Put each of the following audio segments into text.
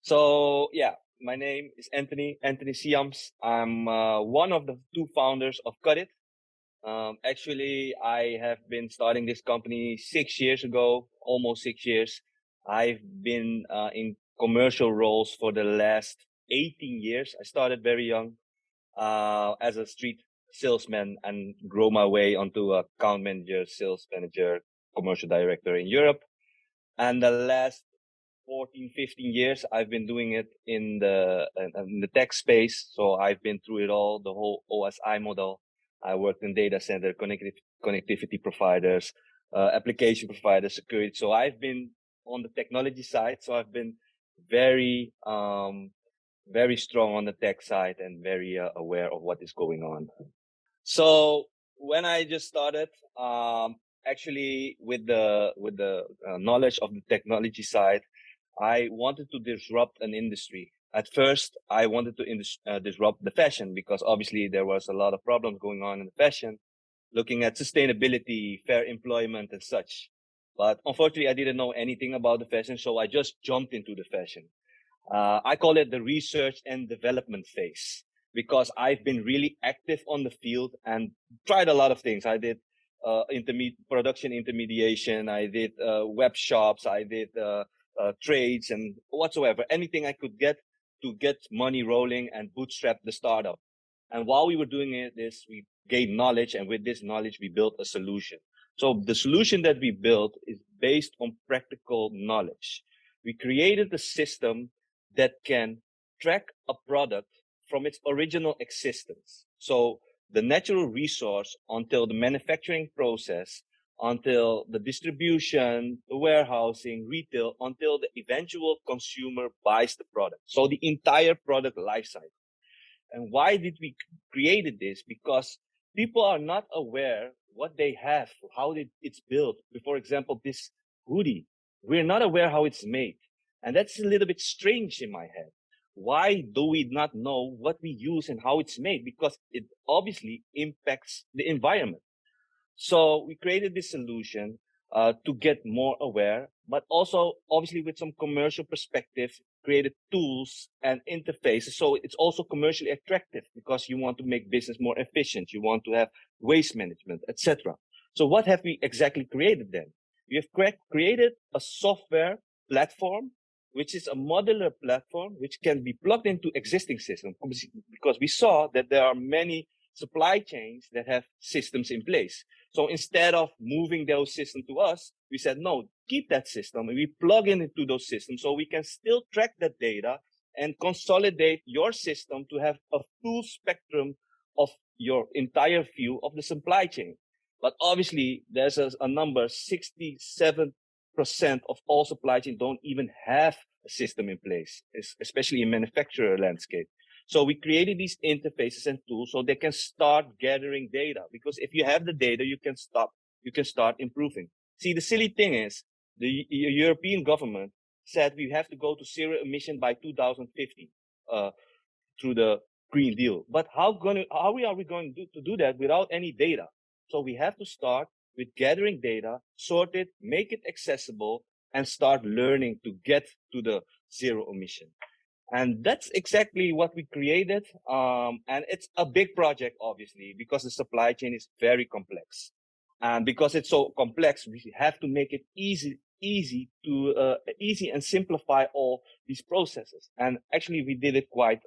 So yeah, my name is Anthony Syams. I'm one of the two founders of COTIT. Actually, I have been starting this company 6 years ago, almost 6 years. I've been in commercial roles for the last 18 years. I started very young as a street salesman and grow my way onto account manager, sales manager, commercial director in Europe. And the last 14, 15 years, I've been doing it in the tech space. So I've been through it all, the whole OSI model. I worked in data center, connectivity providers, application providers, security. So I've been on the technology side. So I've been very, very strong on the tech side and very aware of what is going on. So when I just started, actually with the knowledge of the technology side, I wanted to disrupt an industry. At first, I wanted to disrupt the fashion because obviously there was a lot of problems going on in the fashion, looking at sustainability, fair employment, and such. But unfortunately, I didn't know anything about the fashion, so I just jumped into the fashion. I call it the research and development phase because I've been really active on the field and tried a lot of things. I did production intermediation. I did web shops. I did trades and whatsoever, anything I could get to get money rolling and bootstrap the startup. And while we were doing this, we gained knowledge, and with this knowledge, we built a solution. So the solution that we built is based on practical knowledge. We created a system that can track a product from its original existence. So the natural resource until the manufacturing process, until the distribution, the warehousing, retail, until the eventual consumer buys the product. So the entire product lifecycle. And why did we created this? Because people are not aware what they have, how it's built. For example, this hoodie, we're not aware how it's made. And that's a little bit strange in my head. Why do we not know what we use and how it's made? Because it obviously impacts the environment. So we created this solution to get more aware, but also obviously with some commercial perspective, created tools and interfaces. So it's also commercially attractive because you want to make business more efficient. You want to have waste management, etc. So what have we exactly created then? We have created a software platform, which is a modular platform, which can be plugged into existing systems because we saw that there are many supply chains that have systems in place. So instead of moving those systems to us, we said, no, keep that system. And we plug in into those systems so we can still track that data and consolidate your system to have a full spectrum of your entire view of the supply chain. But obviously, there's a number, 67% of all supply chain don't even have a system in place, especially in manufacturer landscape. So we created these interfaces and tools so they can start gathering data, because if you have the data, you can start improving. See, the silly thing is the European government said we have to go to zero emission by 2050 through the Green Deal. But how are we going to do that without any data? So we have to start with gathering data, sort it, make it accessible, and start learning to get to the zero emission. And that's exactly what we created. And it's a big project, obviously, because the supply chain is very complex. And because it's so complex, we have to make it easy and simplify all these processes. And actually, we did it quite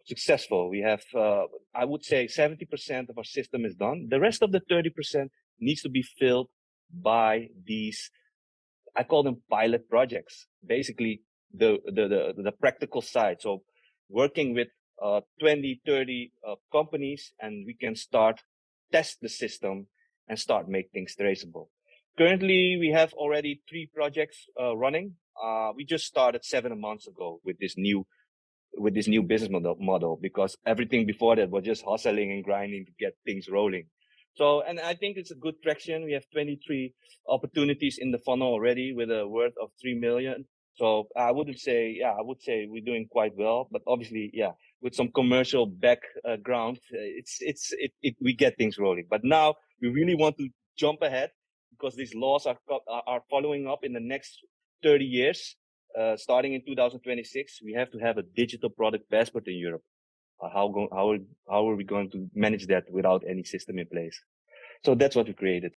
successful. We have, I would say, 70% of our system is done. The rest of the 30% needs to be filled by these, I call them pilot projects. Basically, the practical side. So working with 20, 30 companies, and we can start test the system and start make things traceable. Currently, we have already 3 projects running. We just started 7 months ago with this new business model, because everything before that was just hustling and grinding to get things rolling. So, and I think it's a good traction. We have 23 opportunities in the funnel already with a worth of 3 million. So I would say we're doing quite well, but obviously, with some commercial background, we get things rolling. But now we really want to jump ahead because these laws are following up in the next 30 years. starting in 2026, we have to have a digital product passport in Europe. How are we going to manage that without any system in place? So that's what we created.